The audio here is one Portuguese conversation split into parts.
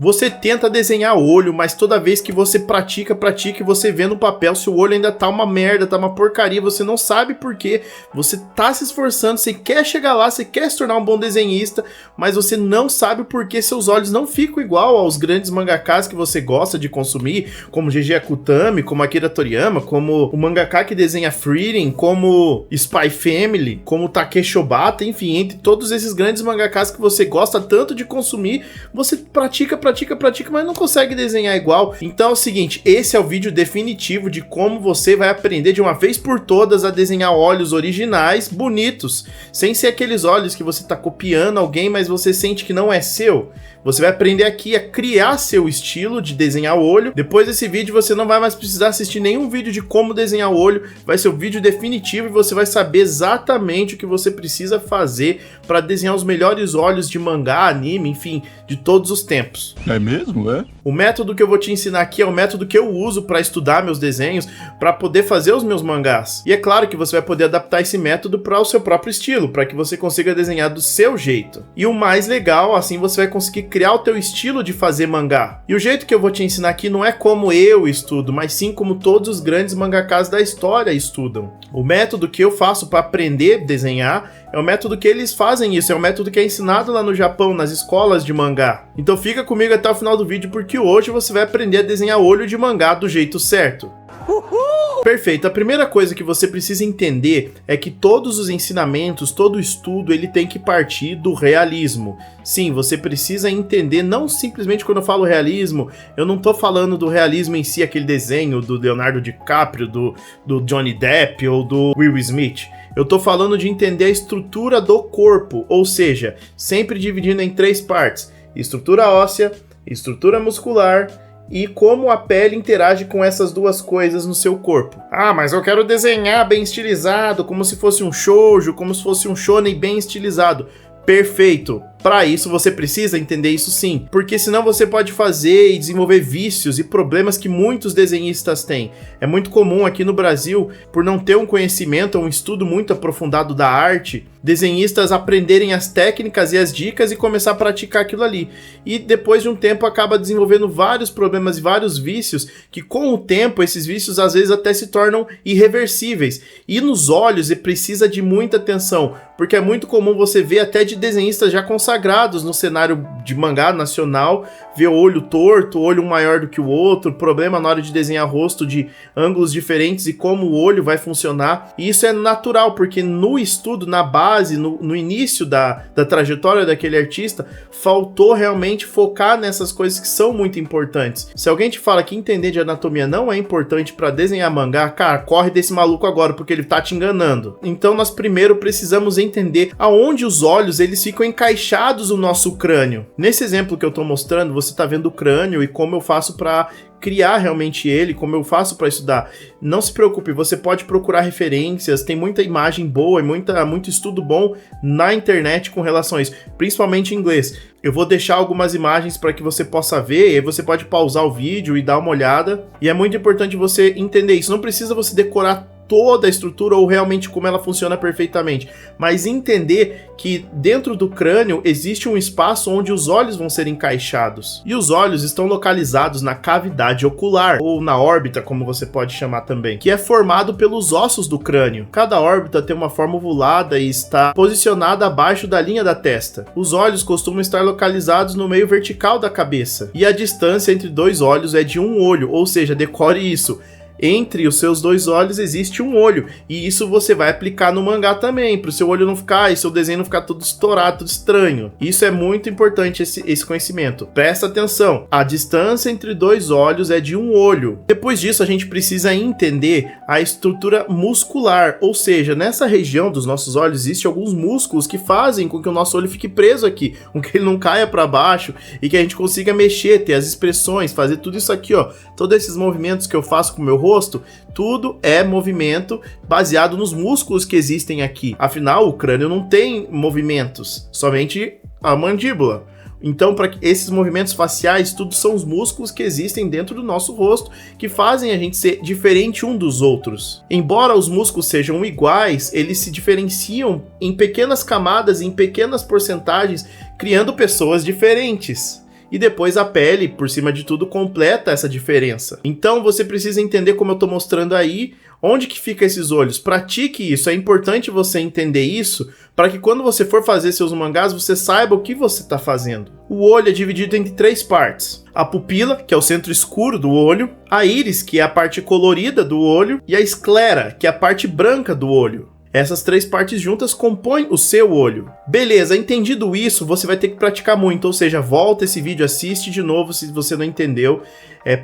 Você tenta desenhar o olho, mas toda vez que você pratica e você vê no papel, se o olho ainda tá uma merda, tá uma porcaria, você não sabe por quê, você tá se esforçando, você quer chegar lá, você quer se tornar um bom desenhista, mas você não sabe por que seus olhos não ficam igual aos grandes mangakas que você gosta de consumir, como Gege Akutami, como Akira Toriyama, como o mangaka que desenha Frieren, como Spy Family, como Takeshi Obata, enfim, entre todos esses grandes mangakas que você gosta tanto de consumir, você pratica, mas não consegue desenhar igual. Então é o seguinte, esse é o vídeo definitivo de como você vai aprender de uma vez por todas a desenhar olhos originais, bonitos, sem ser aqueles olhos que você tá copiando alguém, mas você sente que não é seu. Você vai aprender aqui a criar seu estilo de desenhar o olho. Depois desse vídeo você não vai mais precisar assistir nenhum vídeo de como desenhar o olho, vai ser o vídeo definitivo e você vai saber exatamente o que você precisa fazer para desenhar os melhores olhos de mangá, anime, enfim, de todos os tempos. É mesmo, é? O método que eu vou te ensinar aqui é o método que eu uso para estudar meus desenhos, para poder fazer os meus mangás. E é claro que você vai poder adaptar esse método para o seu próprio estilo, para que você consiga desenhar do seu jeito. E o mais legal, assim você vai conseguir criar o teu estilo de fazer mangá. E o jeito que eu vou te ensinar aqui não é como eu estudo, mas sim como todos os grandes mangakas da história estudam. O método que eu faço para aprender a desenhar é o método que eles fazem isso, é o método que é ensinado lá no Japão, nas escolas de mangá. Então fica comigo até o final do vídeo, porque hoje você vai aprender a desenhar olho de mangá do jeito certo. Uhul! Perfeito, a primeira coisa que você precisa entender é que todos os ensinamentos, todo o estudo, ele tem que partir do realismo. Sim, você precisa entender, não simplesmente quando eu falo realismo, eu não tô falando do realismo em si, aquele desenho do Leonardo DiCaprio, do Johnny Depp ou do Will Smith. Eu tô falando de entender a estrutura do corpo, ou seja, sempre dividindo em 3 partes: estrutura óssea, estrutura muscular e como a pele interage com essas duas coisas no seu corpo. Ah, mas eu quero desenhar bem estilizado, como se fosse um shoujo, como se fosse um shonen bem estilizado. Perfeito! Para isso você precisa entender isso sim, porque senão você pode fazer e desenvolver vícios e problemas que muitos desenhistas têm. É muito comum aqui no Brasil, por não ter um conhecimento ou um estudo muito aprofundado da arte, desenhistas aprenderem as técnicas e as dicas e começar a praticar aquilo ali. E depois de um tempo acaba desenvolvendo vários problemas e vários vícios que com o tempo esses vícios às vezes até se tornam irreversíveis. E nos olhos precisa de muita atenção, porque é muito comum você ver até de desenhistas já consagrados no cenário de mangá nacional, ver o olho torto, o olho um maior do que o outro, problema na hora de desenhar rosto de ângulos diferentes e como o olho vai funcionar. E isso é natural, porque no estudo, na base, no início da trajetória daquele artista, faltou realmente focar nessas coisas que são muito importantes. Se alguém te fala que entender de anatomia não é importante para desenhar mangá, cara, corre desse maluco agora, porque ele tá te enganando. Então nós primeiro precisamos entender aonde os olhos eles ficam encaixados no nosso crânio. Nesse exemplo que eu tô mostrando, você tá vendo o crânio e como eu faço para criar realmente ele, como eu faço para estudar. Não se preocupe, você pode procurar referências, tem muita imagem boa e muito estudo bom na internet com relação a isso, principalmente em inglês. Eu vou deixar algumas imagens para que você possa ver, e aí você pode pausar o vídeo e dar uma olhada, e é muito importante você entender isso. Não precisa você decorar toda a estrutura ou realmente como ela funciona perfeitamente, mas entender que dentro do crânio existe um espaço onde os olhos vão ser encaixados. E os olhos estão localizados na cavidade ocular, ou na órbita, como você pode chamar também, que é formado pelos ossos do crânio. Cada órbita tem uma forma ovulada e está posicionada abaixo da linha da testa. Os olhos costumam estar localizados no meio vertical da cabeça, e a distância entre 2 olhos é de 1 olho, ou seja, decore isso. Entre os seus 2 olhos existe um olho, e isso você vai aplicar no mangá também, para o seu olho não ficar, e seu desenho não ficar todo estourado, tudo estranho. Isso é muito importante, esse conhecimento. Presta atenção, a distância entre 2 olhos é de 1 olho. Depois disso a gente precisa entender a estrutura muscular, ou seja, nessa região dos nossos olhos existem alguns músculos que fazem com que o nosso olho fique preso aqui, com que ele não caia para baixo, e que a gente consiga mexer, ter as expressões, fazer tudo isso aqui, ó, todos esses movimentos que eu faço com o meu rosto, tudo é movimento baseado nos músculos que existem aqui. Afinal, o crânio não tem movimentos, somente a mandíbula. Então, para esses movimentos faciais, tudo são os músculos que existem dentro do nosso rosto, que fazem a gente ser diferente um dos outros. Embora os músculos sejam iguais, eles se diferenciam em pequenas camadas, em pequenas porcentagens, criando pessoas diferentes. e depois a pele, por cima de tudo, completa essa diferença. Então você precisa entender, como eu tô mostrando aí, onde que fica esses olhos. Pratique isso, é importante você entender isso, para que quando você for fazer seus mangás, você saiba o que você está fazendo. O olho é dividido em 3 partes. A pupila, que é o centro escuro do olho, a íris, que é a parte colorida do olho, e a esclera, que é a parte branca do olho. Essas 3 partes juntas compõem o seu olho. Beleza, entendido isso, você vai ter que praticar muito, ou seja, volta esse vídeo, assiste de novo se você não entendeu.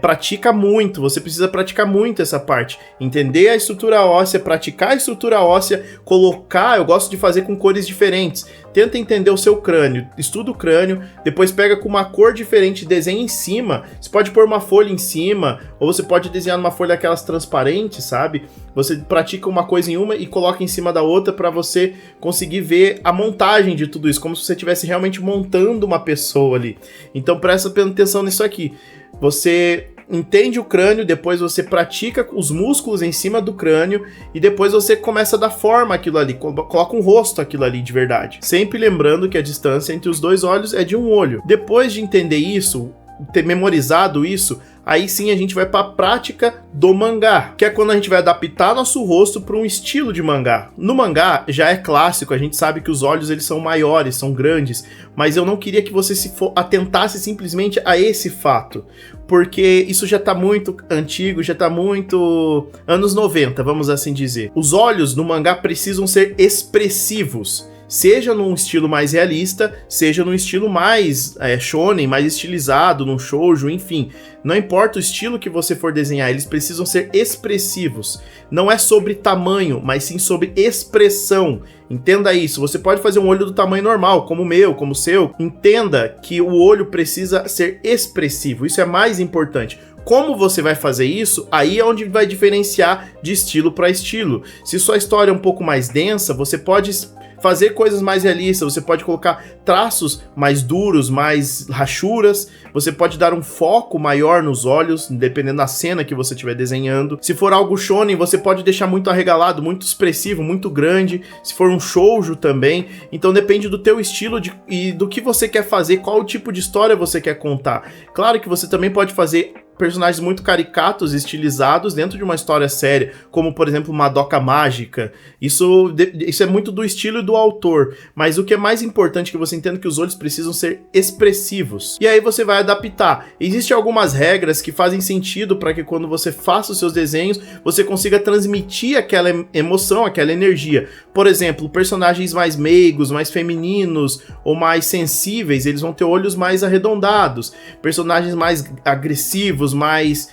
Pratica muito, você precisa praticar muito essa parte. Entender a estrutura óssea, praticar a estrutura óssea, colocar, eu gosto de fazer com cores diferentes. Tenta entender o seu crânio, estuda o crânio, depois pega com uma cor diferente, desenha em cima. Você pode pôr uma folha em cima, ou você pode desenhar numa folha aquelas transparentes, sabe? Você pratica uma coisa em uma e coloca em cima da outra para você conseguir ver a montagem de tudo isso, como se você estivesse realmente montando uma pessoa ali. Então presta atenção nisso aqui. Você entende o crânio, depois você pratica os músculos em cima do crânio e depois você começa a dar forma àquilo ali, coloca um rosto àquilo ali de verdade. Sempre lembrando que a distância entre os 2 olhos é de um olho. Depois de entender isso, ter memorizado isso, aí sim a gente vai para a prática do mangá, que é quando a gente vai adaptar nosso rosto para um estilo de mangá. No mangá já é clássico, a gente sabe que os olhos eles são maiores, são grandes, mas eu não queria que você se atentasse simplesmente a esse fato, porque isso já tá muito antigo, já tá muito anos 90, vamos assim dizer. Os olhos no mangá precisam ser expressivos, seja num estilo mais realista, seja num estilo mais shonen, mais estilizado, num shoujo, enfim. Não importa o estilo que você for desenhar, eles precisam ser expressivos. Não é sobre tamanho, mas sim sobre expressão. Entenda isso, você pode fazer um olho do tamanho normal, como o meu, como o seu. Entenda que o olho precisa ser expressivo, isso é mais importante. Como você vai fazer isso, aí é onde vai diferenciar de estilo para estilo. Se sua história é um pouco mais densa, você pode fazer coisas mais realistas, você pode colocar traços mais duros, mais rachuras, você pode dar um foco maior nos olhos, dependendo da cena que você estiver desenhando. Se for algo shonen, você pode deixar muito arregalado, muito expressivo, muito grande. Se for um shoujo também, então depende do teu estilo e do que você quer fazer, qual tipo de história você quer contar. Claro que você também pode fazer personagens muito caricatos, estilizados dentro de uma história séria, como por exemplo Madoka Mágica. Isso é muito do estilo e do autor, mas o que é mais importante é que você entenda que os olhos precisam ser expressivos. E aí você vai adaptar. Existem algumas regras que fazem sentido para que quando você faça os seus desenhos, você consiga transmitir aquela emoção, aquela energia. Por exemplo, personagens mais meigos, mais femininos ou mais sensíveis, eles vão ter olhos mais arredondados. Personagens mais agressivos, mais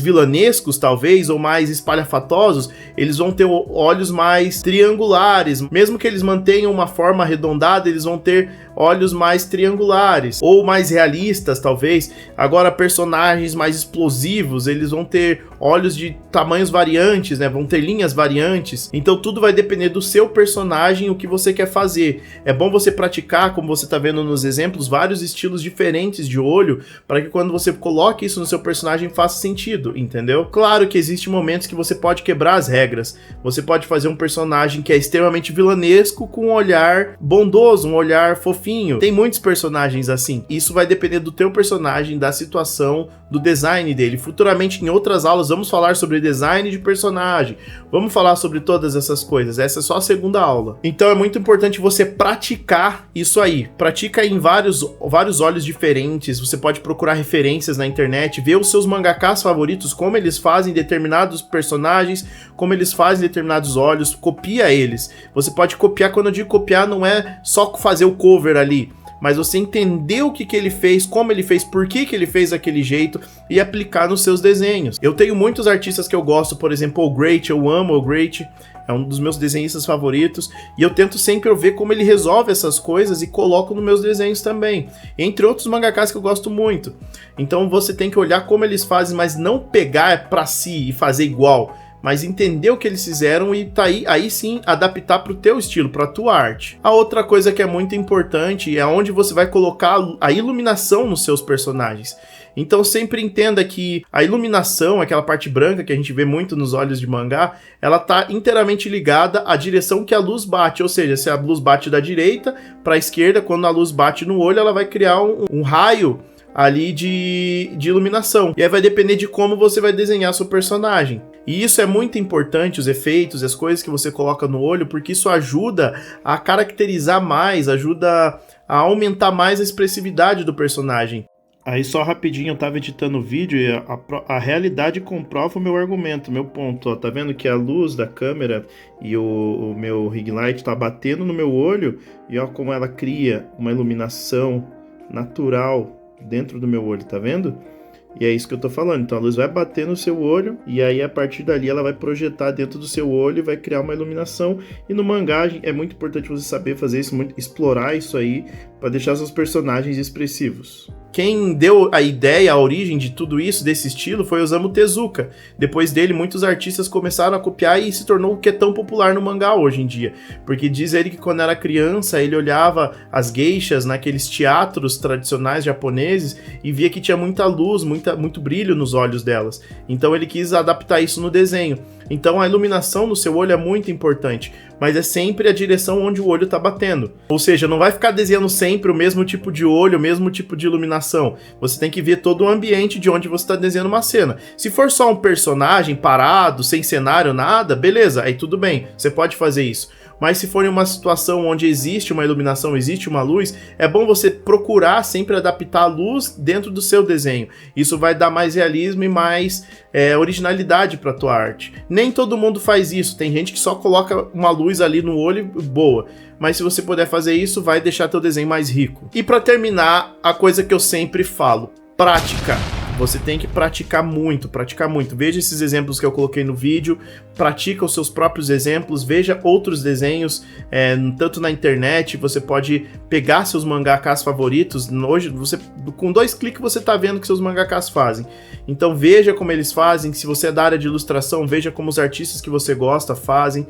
vilanescos talvez, ou mais espalhafatosos, eles vão ter olhos mais triangulares. Mesmo que eles mantenham uma forma arredondada, eles vão ter olhos mais triangulares, ou mais realistas talvez. Agora personagens mais explosivos, eles vão ter olhos de tamanhos variantes, né? Vão ter linhas variantes. Então tudo vai depender do seu personagem, o que você quer fazer. É bom você praticar, como você está vendo nos exemplos, vários estilos diferentes de olho, para que quando você coloque isso no seu personagem faça sentido, entendeu? Claro que existem momentos que você pode quebrar as regras. Você pode fazer um personagem que é extremamente vilanesco com um olhar bondoso, um olhar fofinho. Tem muitos personagens assim. Isso vai depender do teu personagem, da situação, do design dele. Futuramente em outras aulas vamos falar sobre design de personagem. Vamos falar sobre todas essas coisas. Essa é só a segunda aula. Então é muito importante você praticar isso aí. Pratica em vários olhos diferentes. Você pode procurar referências na internet, ver os seus mangakas favoritos, como eles fazem determinados personagens, como eles fazem determinados olhos, copia eles. Você pode copiar, quando eu digo copiar, não é só fazer o cover ali, mas você entender o que ele fez, como ele fez, por que ele fez daquele jeito e aplicar nos seus desenhos. Eu tenho muitos artistas que eu gosto, por exemplo, o Great, eu amo o Great, é um dos meus desenhistas favoritos, e eu tento sempre ver como ele resolve essas coisas e coloco nos meus desenhos também, entre outros mangakas que eu gosto muito. Então você tem que olhar como eles fazem, mas não pegar pra si e fazer igual, mas entender o que eles fizeram e aí sim adaptar para o teu estilo, para a tua arte. A outra coisa que é muito importante é onde você vai colocar a iluminação nos seus personagens. Então sempre entenda que a iluminação, aquela parte branca que a gente vê muito nos olhos de mangá, ela tá inteiramente ligada à direção que a luz bate, ou seja, se a luz bate da direita para a esquerda, quando a luz bate no olho, ela vai criar um raio ali de iluminação. E aí vai depender de como você vai desenhar seu personagem. E isso é muito importante, os efeitos, as coisas que você coloca no olho, porque isso ajuda a caracterizar mais, ajuda a aumentar mais a expressividade do personagem. Aí só rapidinho, eu tava editando o vídeo e a realidade comprova o meu argumento, meu ponto. Ó, tá vendo que a luz da câmera e o meu ring light tá batendo no meu olho e ó como ela cria uma iluminação natural dentro do meu olho, tá vendo? E é isso que eu tô falando. Então a luz vai bater no seu olho e aí a partir dali ela vai projetar dentro do seu olho e vai criar uma iluminação. E no mangá é muito importante você saber fazer isso, explorar isso aí para deixar seus personagens expressivos. Quem deu a ideia, a origem de tudo isso, desse estilo, foi Osamu Tezuka. Depois dele, muitos artistas começaram a copiar e se tornou o que é tão popular no mangá hoje em dia. Porque diz ele que quando era criança, ele olhava as geishas naqueles teatros tradicionais japoneses e via que tinha muita luz, muito brilho nos olhos delas. Então ele quis adaptar isso no desenho. Então a iluminação no seu olho é muito importante, mas é sempre a direção onde o olho está batendo. Ou seja, não vai ficar desenhando sempre o mesmo tipo de olho, o mesmo tipo de iluminação. Você tem que ver todo o ambiente de onde você está desenhando uma cena. Se for só um personagem parado, sem cenário, nada, beleza, aí tudo bem, você pode fazer isso. Mas se for em uma situação onde existe uma iluminação, existe uma luz, é bom você procurar sempre adaptar a luz dentro do seu desenho. Isso vai dar mais realismo e mais originalidade para a tua arte. Nem todo mundo faz isso, tem gente que só coloca uma luz ali no olho boa. Mas se você puder fazer isso, vai deixar teu desenho mais rico. E para terminar, a coisa que eu sempre falo, prática. Você tem que praticar muito, praticar muito. Veja esses exemplos que eu coloquei no vídeo, pratica os seus próprios exemplos, veja outros desenhos, tanto na internet, você pode pegar seus mangakas favoritos. Hoje, com 2 cliques você está vendo o que seus mangakas fazem. Então veja como eles fazem, se você é da área de ilustração, veja como os artistas que você gosta fazem.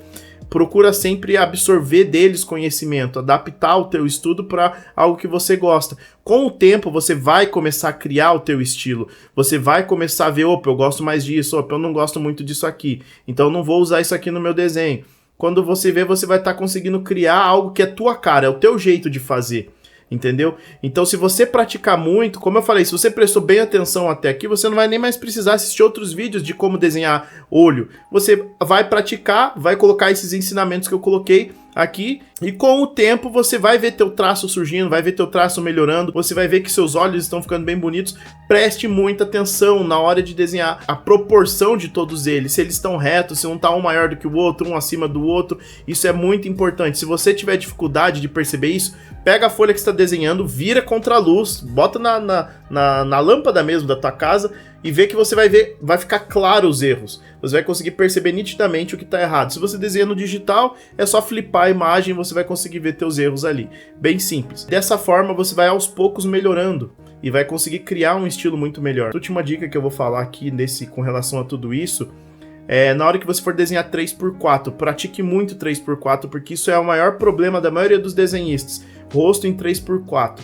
Procura sempre absorver deles conhecimento, adaptar o teu estudo para algo que você gosta. Com o tempo, você vai começar a criar o teu estilo. Você vai começar a ver, opa, eu gosto mais disso, opa, eu não gosto muito disso aqui. Então eu não vou usar isso aqui no meu desenho. Quando você vê, você vai estar conseguindo criar algo que é tua cara, é o teu jeito de fazer. Entendeu? Então se você praticar muito, como eu falei, se você prestou bem atenção até aqui, você não vai nem mais precisar assistir outros vídeos de como desenhar olho. Você vai praticar, vai colocar esses ensinamentos que eu coloquei aqui e com o tempo você vai ver teu traço surgindo, vai ver teu traço melhorando, você vai ver que seus olhos estão ficando bem bonitos. Preste muita atenção na hora de desenhar a proporção de todos eles, se eles estão retos, se um tá um maior do que o outro, um acima do outro. Isso é muito importante. Se você tiver dificuldade de perceber isso, pega a folha que está desenhando, vira contra a luz, bota na lâmpada mesmo da tua casa e vê que você vai ficar claro os erros. Você vai conseguir perceber nitidamente o que está errado. Se você desenha no digital, é só flipar a imagem e você vai conseguir ver teus erros ali. Bem simples. Dessa forma, você vai aos poucos melhorando e vai conseguir criar um estilo muito melhor. A última dica que eu vou falar aqui com relação a tudo isso na hora que você for desenhar 3x4, pratique muito 3x4, porque isso é o maior problema da maioria dos desenhistas. Rosto em 3x4.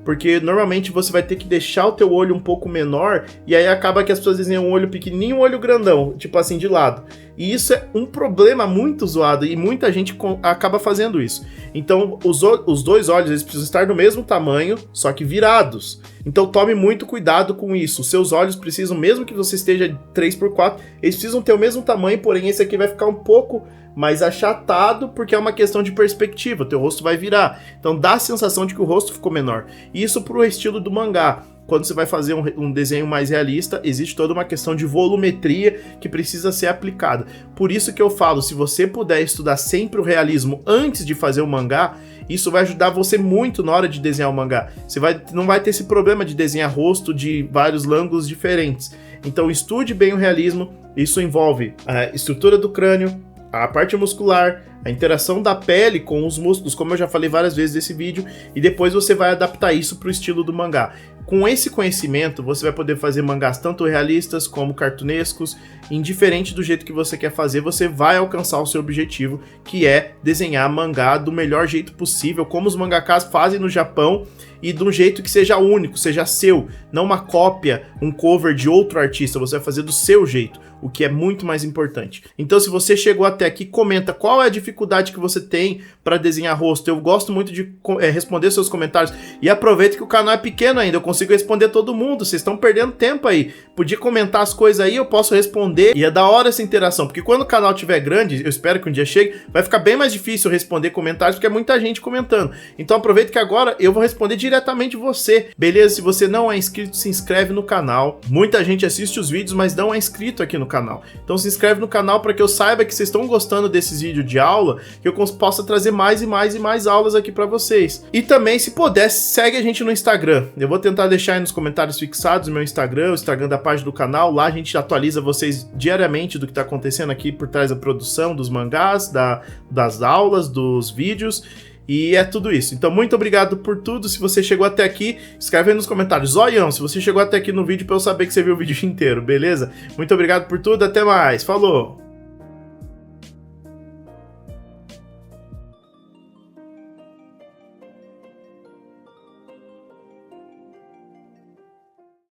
Porque normalmente você vai ter que deixar o teu olho um pouco menor e aí acaba que as pessoas desenham um olho pequenininho e um olho grandão, tipo assim, de lado. E isso é um problema muito zoado e muita gente acaba fazendo isso. Então, os 2 olhos, eles precisam estar do mesmo tamanho, só que virados. Então, tome muito cuidado com isso. Os seus olhos precisam, mesmo que você esteja 3x4, eles precisam ter o mesmo tamanho, porém esse aqui vai ficar um pouco mais achatado, porque é uma questão de perspectiva, o teu rosto vai virar. Então dá a sensação de que o rosto ficou menor. Isso pro estilo do mangá. Quando você vai fazer um desenho mais realista, existe toda uma questão de volumetria que precisa ser aplicada. Por isso que eu falo, se você puder estudar sempre o realismo antes de fazer o mangá, isso vai ajudar você muito na hora de desenhar o mangá. Você não vai ter esse problema de desenhar rosto de vários ângulos diferentes. Então estude bem o realismo, isso envolve a estrutura do crânio, a parte muscular, a interação da pele com os músculos, como eu já falei várias vezes nesse vídeo, e depois você vai adaptar isso para o estilo do mangá. Com esse conhecimento, você vai poder fazer mangás tanto realistas como cartunescos, indiferente do jeito que você quer fazer, você vai alcançar o seu objetivo, que é desenhar mangá do melhor jeito possível, como os mangakas fazem no Japão, e de um jeito que seja único, seja seu, não uma cópia, um cover de outro artista, você vai fazer do seu jeito, o que é muito mais importante. Então, se você chegou até aqui, comenta qual é a dificuldade que você tem para desenhar rosto. Eu gosto muito de responder seus comentários, e aproveita que o canal é pequeno ainda, eu consigo responder todo mundo, vocês estão perdendo tempo aí. Podia comentar as coisas aí, eu posso responder, e é da hora essa interação, porque quando o canal estiver grande, eu espero que um dia chegue, vai ficar bem mais difícil responder comentários, porque é muita gente comentando. Então aproveita que agora eu vou responder diretamente você, beleza? Se você não é inscrito, se inscreve no canal. Muita gente assiste os vídeos, mas não é inscrito aqui no canal. Então se inscreve no canal para que eu saiba que vocês estão gostando desses vídeos de aula, que eu possa trazer mais e mais e mais aulas aqui para vocês. E também, se puder, segue a gente no Instagram. Eu vou tentar deixar aí nos comentários fixados o meu Instagram, o Instagram da página do canal. Lá a gente atualiza vocês diariamente do que está acontecendo aqui por trás da produção, dos mangás, das aulas, dos vídeos. E é tudo isso. Então, muito obrigado por tudo. Se você chegou até aqui, escreve aí nos comentários. Zoião, se você chegou até aqui no vídeo, para eu saber que você viu o vídeo inteiro, beleza? Muito obrigado por tudo. Até mais. Falou!